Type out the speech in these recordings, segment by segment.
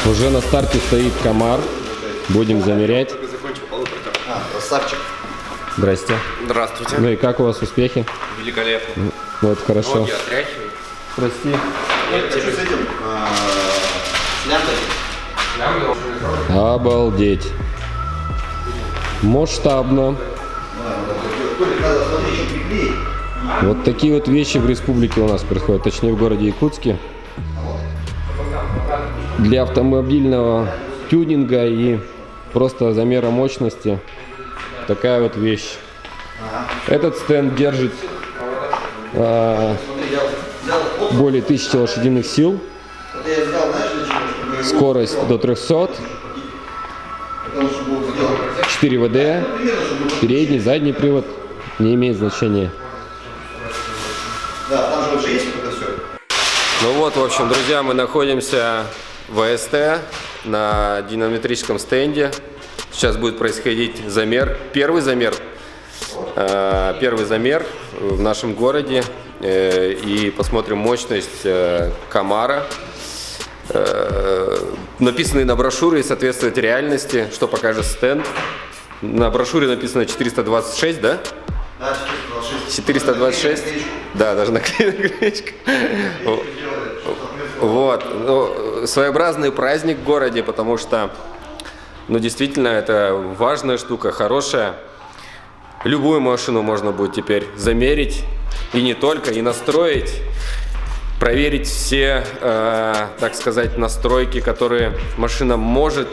Уже на старте стоит Камар. Будем замерять. Красавчик. Здрасте. Здравствуйте. Ну и как у вас успехи? Великолепно. Вот, хорошо. Ноги отряхиваю. Прости. Что с этим? С лямбдой? Обалдеть. Масштабно. Вот такие вот вещи в республике у нас происходят, точнее в городе Якутске. Для автомобильного тюнинга и просто замера мощности такая вот вещь. Этот стенд держит более 1000 лошадиных сил, скорость до 300, 4 ВД, передний, задний привод, не имеет значения. Ну вот, в общем, друзья, мы находимся в АСТ на динамометрическом стенде. Сейчас будет происходить замер, первый замер в нашем городе. И посмотрим мощность Камара. Написанные на брошюре соответствуют реальности, что покажет стенд. На брошюре написано 426, да? Да, 426. Да, даже наклеечка. Вот. Ну, своеобразный праздник в городе, потому что, ну, действительно, это важная штука, хорошая. Любую машину можно будет теперь замерить, и не только, и настроить, проверить все, так сказать, настройки, которые машина может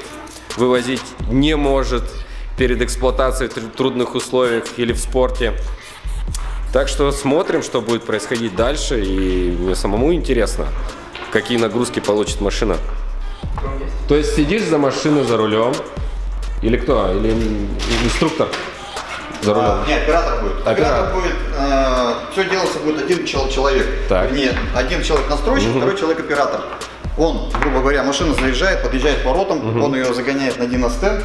вывозить, не может перед эксплуатацией в трудных условиях или в спорте. Так что смотрим, что будет происходить дальше, и мне самому интересно, какие нагрузки получит машина. То есть сидишь за машиной за рулем, или кто? Или инструктор за рулем? Нет, оператор будет. Оператор будет, все делаться будет один человек. Так. Нет, один человек настройщик, второй человек оператор. Он, грубо говоря, машина заезжает, подъезжает к воротам, он ее загоняет на династенд,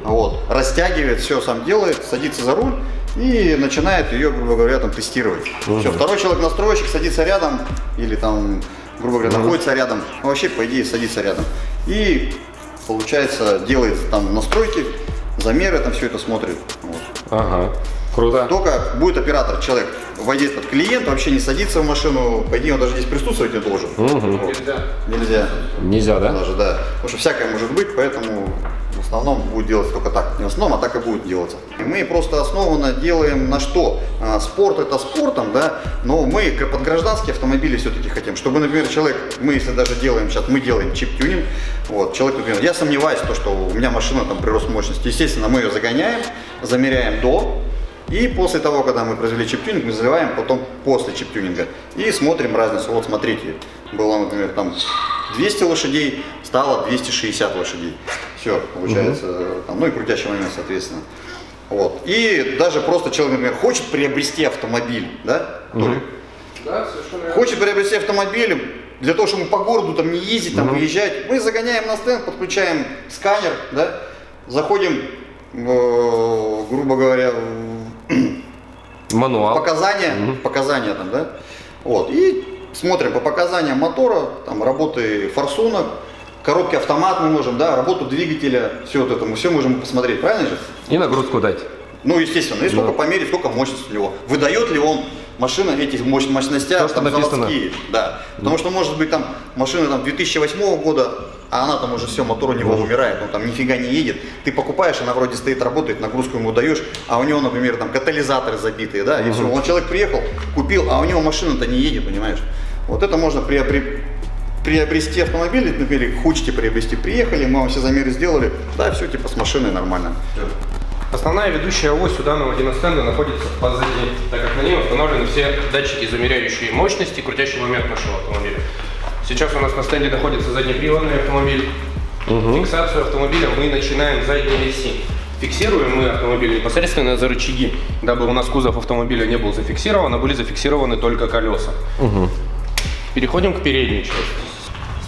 вот, растягивает, все сам делает, садится за руль и начинает ее, грубо говоря, там тестировать. Все, второй человек настройщик садится рядом или там, грубо говоря, находится рядом, вообще по идее садится рядом и, получается, делает там настройки, замеры, там все это смотрит. Вот. Ага, круто. Только будет оператор, человек войдет под клиент, вообще не садится в машину, по идее он даже здесь присутствовать не должен. Вот. Нельзя. Нельзя, да? Даже, да. Потому что всякое может быть, поэтому в основном будет делаться только так. Не в основном, а так и будет делаться. И мы просто основанно делаем на что? Спорт это спортом, да, но мы под гражданские автомобили все-таки хотим. Чтобы, например, человек, мы если даже делаем, сейчас мы делаем чип-тюнинг, вот, человек, например, я сомневаюсь, что у меня машина там прирост мощности. Естественно, мы ее загоняем, замеряем до. И после того, когда мы произвели чип-тюнинг, мы заливаем потом после чип-тюнинга. И смотрим разницу. Вот смотрите, было, например, там 200 лошадей, стало 260 лошадей. Все, получается, там, ну и крутящий момент, соответственно. Вот. И даже просто человек, например, хочет приобрести автомобиль, да? Да, совершенно. Хочет приобрести автомобиль, для того, чтобы по городу там не ездить, там выезжать, мы загоняем на стенд, подключаем сканер, да? Заходим, грубо говоря, Мануал. показания там, да, вот, и смотрим по показаниям мотора, там, работы форсунок, коробки автомат мы можем, да, работу двигателя, все вот это мы все можем посмотреть, правильно же? И нагрузку дать. Ну, естественно, и сколько померить, сколько мощности у него, выдает ли он машина эти мощности, то, что там, написано. заводские, да, потому что может быть там машина там 2008 года, а она там уже все, мотор у него умирает, он там нифига не едет. Ты покупаешь, она вроде стоит, работает, нагрузку ему даешь, а у него, например, там катализаторы забитые, да, и все. Он человек приехал, купил, а у него машина-то не едет, понимаешь? Вот это можно приобрести автомобиль, например, хочете приобрести, приехали, мы вам все замеры сделали, да, все типа с машиной нормально. Основная ведущая ось у данного диностенда находится позади, так как на ней установлены все датчики, замеряющие мощность и крутящий момент нашего автомобиля. Сейчас у нас на стенде находится заднеприводный автомобиль. Фиксацию автомобиля мы начинаем с задней оси. Фиксируем мы автомобиль непосредственно за рычаги, дабы у нас кузов автомобиля не был зафиксирован, а были зафиксированы только колеса. Переходим к передней части.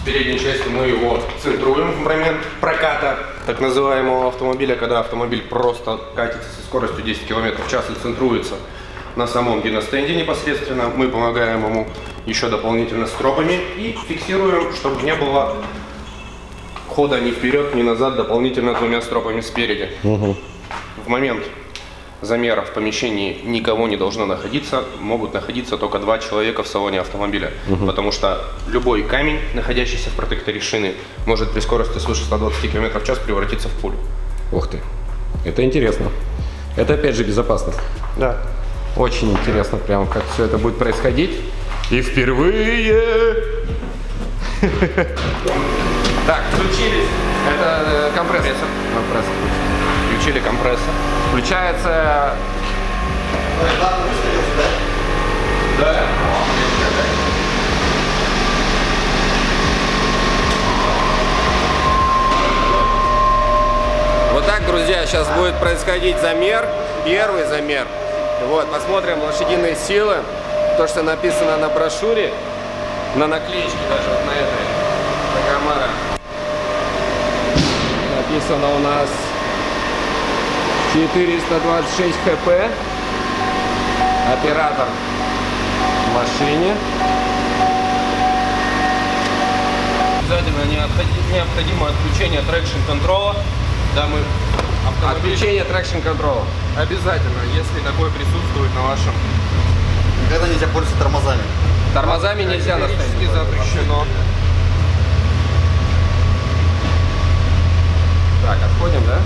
С передней части мы его центруем в момент проката так называемого автомобиля, когда автомобиль просто катится со скоростью 10 км в час и центруется на самом диностенде непосредственно. Мы помогаем ему еще дополнительно стропами и фиксируем, чтобы не было хода ни вперед, ни назад, дополнительно двумя стропами спереди. В момент замера в помещении никого не должно находиться, могут находиться только 2 человека в салоне автомобиля, потому что любой камень, находящийся в протекторе шины, может при скорости свыше 120 км в час превратиться в пулю. Ух ты, это интересно. Это опять же безопасность. Да. Очень интересно прям, как все это будет происходить. И впервые... Так, включились. Это компрессор. Включили компрессор. Включается... Да. Вот так, друзья, сейчас будет происходить замер. Первый замер. Вот, посмотрим лошадиные силы. То, что написано на брошюре. На наклеечке даже, вот на этой. Тагомара. Написано у нас 426 хп. Оператор в машине. Обязательно необходимо отключение трекшн-контрола. Да, мы Отключение трекшн-контрола. обязательно, если такое присутствует на вашем. Никогда нельзя пользоваться тормозами. Тормозами нельзя на стенде. Категорически запрещено. Так, отходим, да?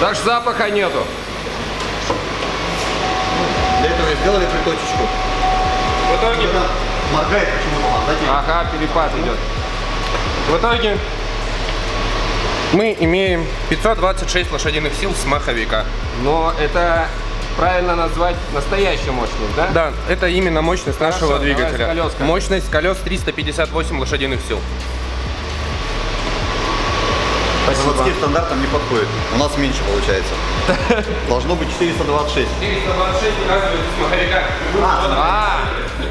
Даже запаха нету. Для этого и сделали приточечку. В итоге, Моргает почему-то, знаете? Ага, перепад идет. в итоге мы имеем 526 лошадиных сил с маховика. Но это правильно назвать настоящую мощность, да? Да, это именно мощность нашего Хорошо, двигателя. давай с колес. Мощность колес 358 лошадиных сил. Заводским стандартам не подходит. У нас меньше получается. Должно быть 426. 426 указывается с маховика.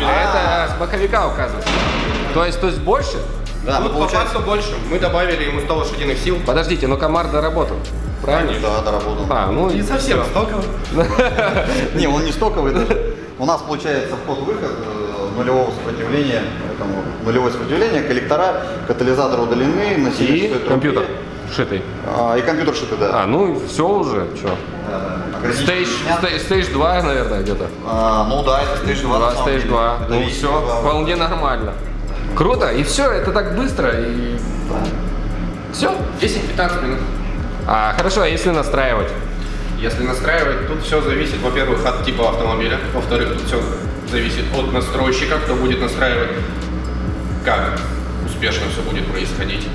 Это с боковика указывается. То есть больше? Да, ну Тут по получается. факту больше. Мы добавили ему 100 лошадиных сил. Подождите, но комар доработал. Правильно? Да, доработал. Ну Не совсем стоковый. Не, он не стоковый даже. У нас получается вход-выход нулевого сопротивления, поэтому нулевое сопротивление, коллектора, катализатор удалены, носитель и стоит компьютер руки. шитый. И компьютер шитый, да. Ну все уже, что? Стейдж 2, наверное, где-то. Ну да, это стейдж 2. на самом Стейдж деле. 2. Это Ну есть все, два. вполне нормально. Круто, и все, это так быстро, и... Все? 10-15 минут. Хорошо, а если настраивать? Если настраивать, тут все зависит, во-первых, от типа автомобиля, во-вторых, тут все зависит от настройщика, кто будет настраивать, как успешно все будет происходить.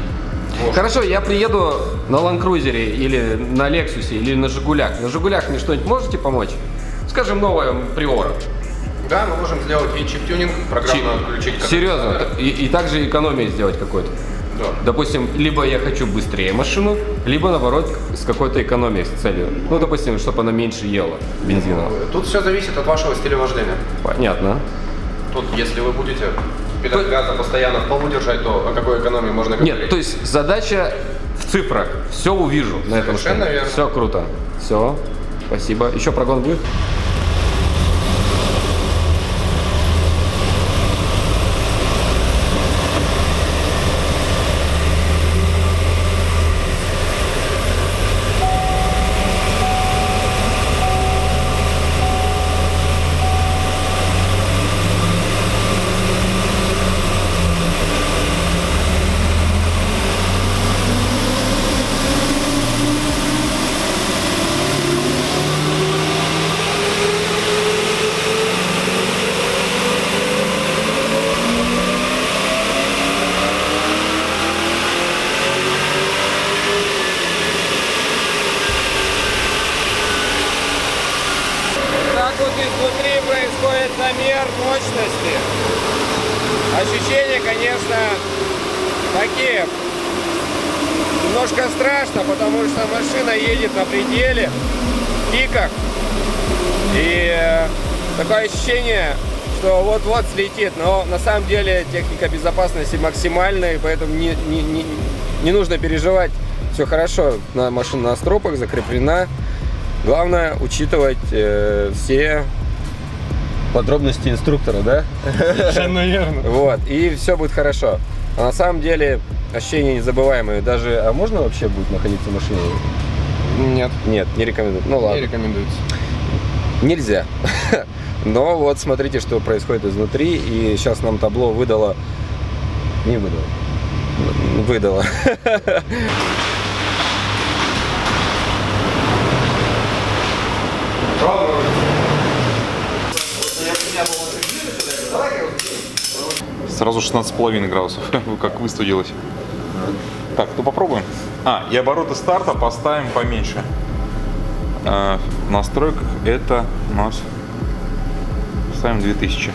Вот. Хорошо, я приеду на Land Cruiser или на Lexus или на Жигулях. На Жигулях мне что-нибудь можете помочь? Скажем, новая Приора. Да, мы можем сделать и чип-тюнинг, программно отключить. как Серьезно? надо. И также экономии сделать какой-то? Да. Допустим, либо я хочу быстрее машину, либо наоборот с какой-то экономией с целью. Ну, допустим, чтобы она меньше ела бензина. Тут все зависит от вашего стиля вождения. Понятно. Тут, если вы будете педаль газа постоянно в полу держать, то о какой экономии можно говорить? Нет, то есть задача в цифрах. Все увижу на этом Совершенно стенде. верно. Все круто. Все. Спасибо. Еще прогон будет? Так вот изнутри происходит замер мощности. Ощущения, конечно, такие немножко страшно, потому что машина едет на пределе, в пиках. И такое ощущение, что вот-вот слетит. Но на самом деле техника безопасности максимальная, и поэтому не нужно переживать. Все хорошо, машина на стропах закреплена. Главное учитывать все подробности инструктора, да? Совершенно верно. Вот, и все будет хорошо. А на самом деле ощущения незабываемые. Даже, а можно вообще будет находиться в машине? Нет, Нет, не рекомендую. Ну ладно. не рекомендуется. Нельзя. Но вот смотрите, что происходит изнутри. И сейчас нам табло выдало. Не выдало. Выдало. Сразу 16,5 градусов, как выстудилось. Так, ну попробуем. И обороты старта поставим поменьше. В настройках это у нас ставим 2000.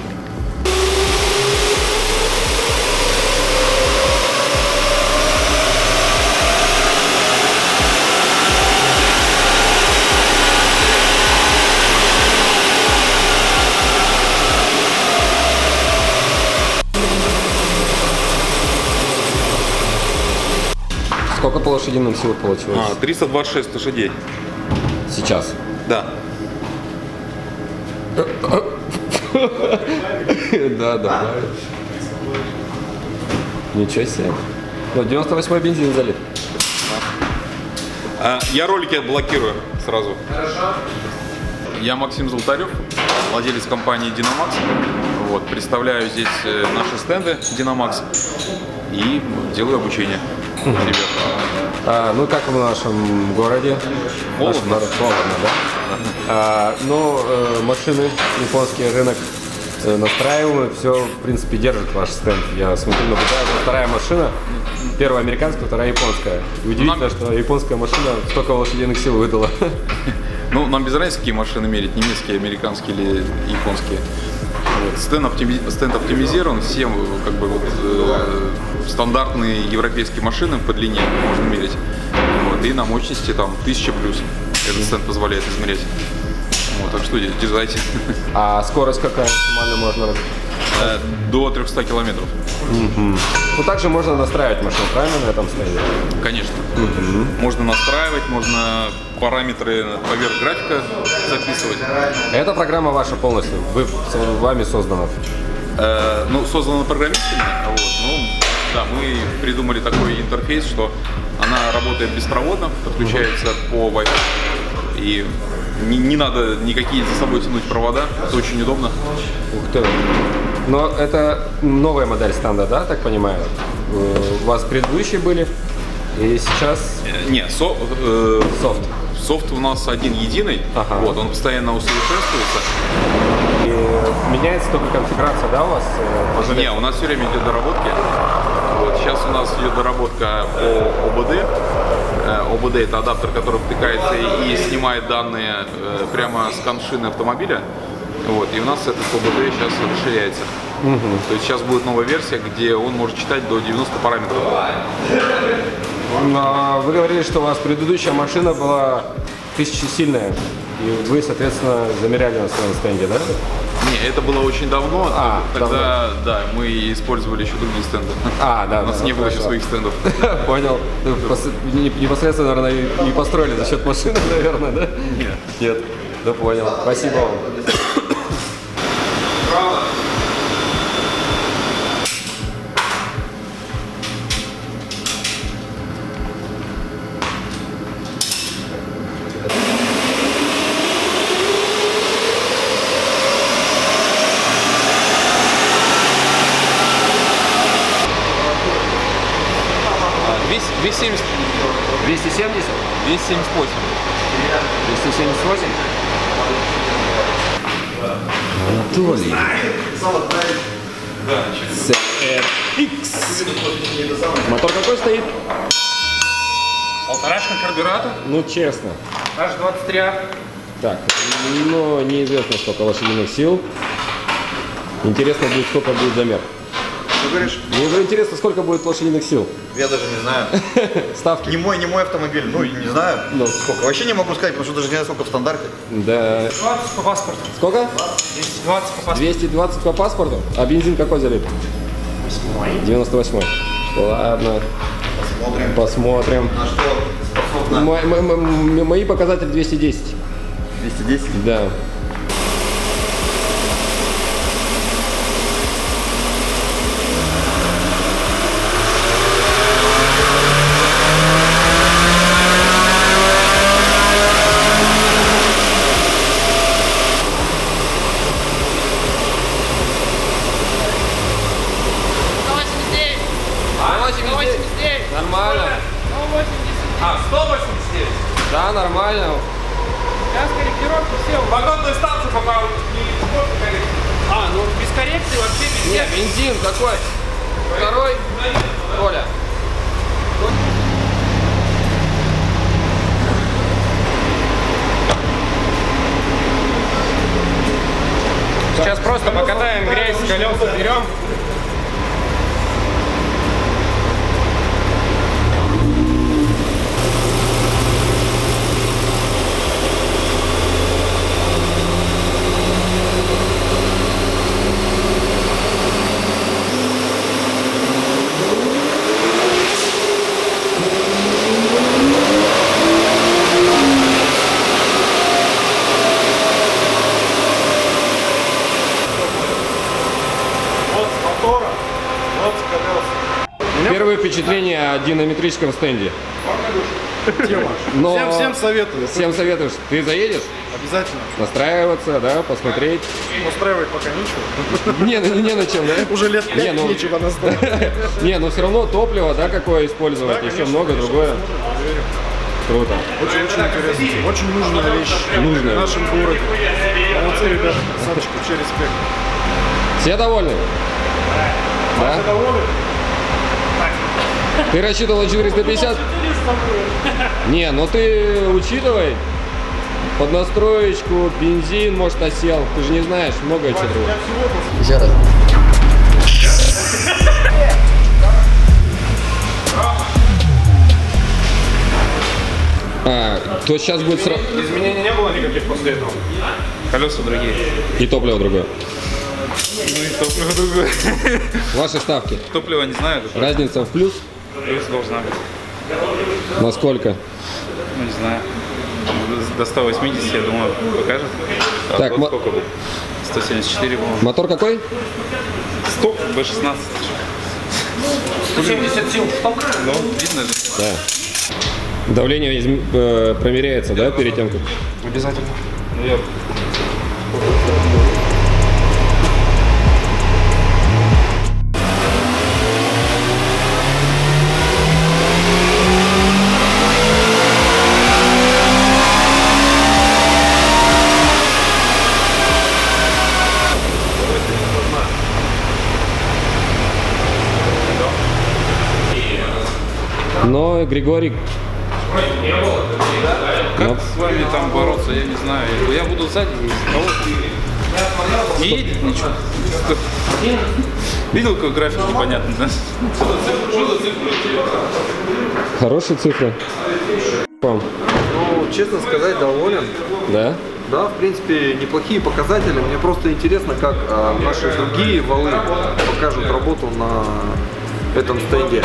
Сколько по лошадиным сил получилось? 326 лошадей. Сейчас. Да. Да, да. Ничего себе. Ну, 98-й бензин залит. Я ролики блокирую сразу. Хорошо. Я Максим Золотарев, владелец компании Dynamax. Вот, представляю здесь наши стенды Dynamax и делаю обучение. Ребят. Ну как в нашем городе? Холодно. Наш народ холодно, да? Машины, японский рынок настраиваемые, все в принципе держит ваш стенд. Я смотрю, наблюдаю, вторая машина, первая американская, вторая японская. И удивительно, что японская машина столько лошадиных сил выдала. Ну, нам без разницы, какие машины мерить, немецкие, американские или японские. Вот. Стенд оптимизирован, все как бы вот, стандартные европейские машины по длине можно мерить. Вот. И на мощности там 1000 плюс. Этот стенд позволяет измерять. Вот, так что дерзайте. А скорость какая максимально можно развить? До 300 километров. Ну также можно настраивать машину, правильно, на этом стенде? Конечно. Можно настраивать, можно параметры поверх графика записывать. Эта программа ваша полностью, вами создана? Ну, создана программистами. Вот, да, мы придумали такой интерфейс, что она работает беспроводно, подключается по Wi-Fi. И не надо никакие за собой тянуть провода, это очень удобно. Ух ты. Но это новая модель стенда, да, так понимаю? У вас предыдущие были, и сейчас Нет, софт. софт у нас один единый, Ага. вот, он постоянно усовершенствуется. И меняется только конфигурация, да, у вас? Не, у нас все время идет доработки. Вот, сейчас у нас идет доработка по ОБД. ОБД — это адаптер, который втыкается и снимает данные прямо с коншины автомобиля. Вот, и у нас этот ОБД сейчас расширяется. То есть сейчас будет новая версия, где он может читать до 90 параметров. Вы говорили, что у вас предыдущая машина была 1000-сильная. И вы, соответственно, замеряли на своем стенде, да? Не, это было очень давно. Тогда, давно. да, мы использовали еще другие стенды. Да. У нас не было еще своих стендов. Понял. Непосредственно, наверное, и построили за счет машины, наверное, да? Нет. Нет. Да понял. Спасибо вам. V70. 270? 278. 278? Анатолий. CRX. Мотор какой стоит? Полторашка карбюратор. Ну, честно. H23. Так, но неизвестно, сколько лошадиных сил. Интересно будет, сколько будет замер. Что говоришь? Мне уже интересно, сколько будет лошадиных сил. Я даже не знаю. Ставки. Не мой автомобиль. Ну, не знаю. Ну. Сколько. Вообще не могу сказать, потому что даже не знаю, сколько в стандарте. Да. 20 по паспорту. Сколько? 220 по паспорту. 220 по паспорту? А бензин какой залит? 98. Ладно, Смотрим. посмотрим. На что способна. Мои показатели 210. 210. Да. Нормально. 189. Да, нормально. Сейчас корректировки все. Погодную станцию пока не ну без коррекции вообще без Нет, бензин какой? Второй? Коля. Сейчас просто покатаем грязь с колес, берем. Первые впечатления о динамометрическом стенде. Но Всем советую. всем советуешь. Ты заедешь? Обязательно. Настраиваться, да, посмотреть. Устраивать пока ничего. Не на чем, да? Уже лет 5 Не, ну- нечего настраивать. Не, но все равно топливо, да, какое использовать, Да, еще конечно, много другое. Круто. Очень интересно. Очень нужная вещь. Нужная. В нашем городе. Молодцы, ребята. Красавчики, вообще респект. Все довольны? Да? Ты рассчитывал на 450? Не, ну ты учитывай. Под настроечку, бензин, может, осел. Ты же не знаешь, много чего другого. Еще раз. То сейчас будет сразу... Изменений не было никаких после этого. Колеса другие. И топливо другое. Ну и топливо другое. Ваши ставки. Топливо не знаю, Разница в плюс? плюс должна быть. Насколько? Ну не знаю. До 180, я думаю, покажет. А Так, вот сколько будет? 174, по-моему. Мотор какой? Сток B16. 170 сил. Ну, видно же. Да. Давление промеряется, да, перед тем, как... Обязательно. Ну, я... Но Григорий... Как с вами там бороться, я не знаю. Я буду сзади ездить. Не едет ничего. Видел, какой график непонятный, да? Хорошие цифры. Вам. Ну, честно сказать, доволен. Да? Да, в принципе, неплохие показатели. Мне просто интересно, как наши другие валы покажут работу на этом стенде.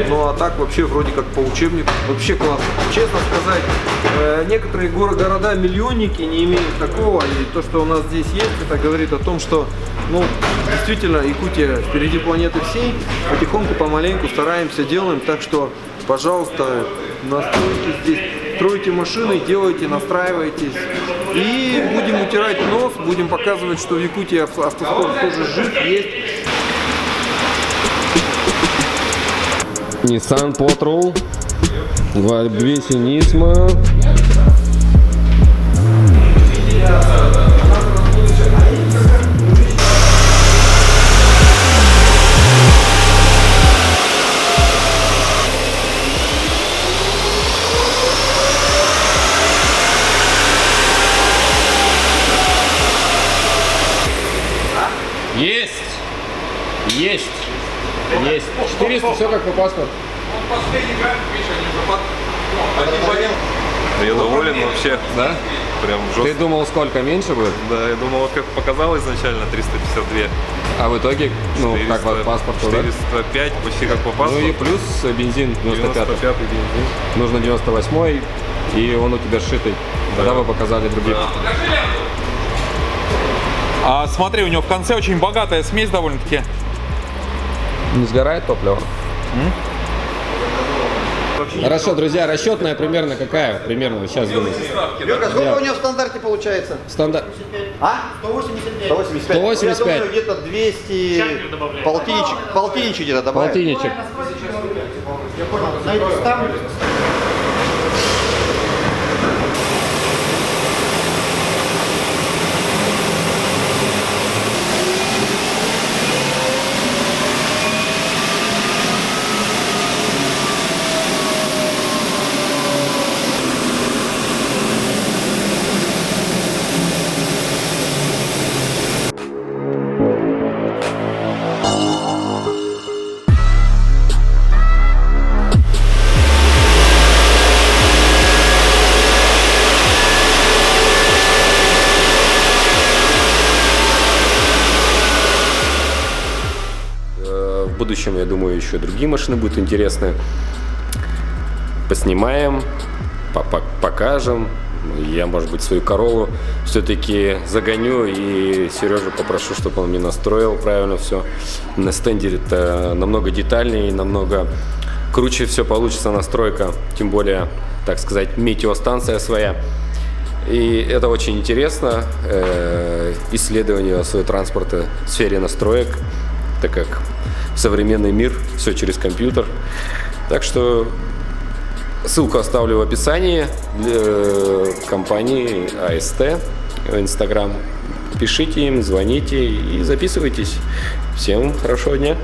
Ну а так вообще вроде как по учебнику. Вообще классно. Честно сказать, некоторые города-миллионники не имеют такого. И то, что у нас здесь есть, это говорит о том, что ну, действительно Якутия впереди планеты всей. Потихоньку, помаленьку стараемся, делаем. Так что, пожалуйста, настройтесь здесь. Стройте машины, делайте, настраивайтесь. И будем утирать нос, будем показывать, что в Якутии автоспорт тоже жив, есть. Nissan Patrol, 200 Nismo. Есть! Есть! Есть! 400, все как по паспорту. Я доволен вообще. Да? Прям Ты жестко. думал, сколько меньше будет? Да, я думал, вот как показалось изначально, 352. А в итоге, ну, как по паспорту, да? 405, почти как по Ну паспорту. и плюс бензин 95. 95 бензин. Нужно 98, и он у тебя сшитый. Тогда вы показали других. А смотри, у него в конце очень богатая смесь довольно-таки. Не сгорает топливо? Хорошо, друзья, расчетная примерно какая? Примерно, сейчас думаю. Юрка, сколько у него в стандарте получается? Стандарт. А? 185. 185. 185. Я думаю, где-то 200, полтинничек где-то добавить. Полтинничек. В будущем, я думаю, еще другие машины будут интересны. Поснимаем, покажем. Я, может быть, свою Короллу все-таки загоню и Сережу попрошу, чтобы он мне настроил правильно все. На стенде это намного детальнее, намного круче все получится настройка. Тем более, так сказать, метеостанция своя. И это очень интересно, исследование своего транспорта в сфере настроек, так как современный мир, все через компьютер. Так что ссылку оставлю в описании для компании АСТ в Инстаграм. Пишите им, звоните и записывайтесь. Всем хорошего дня!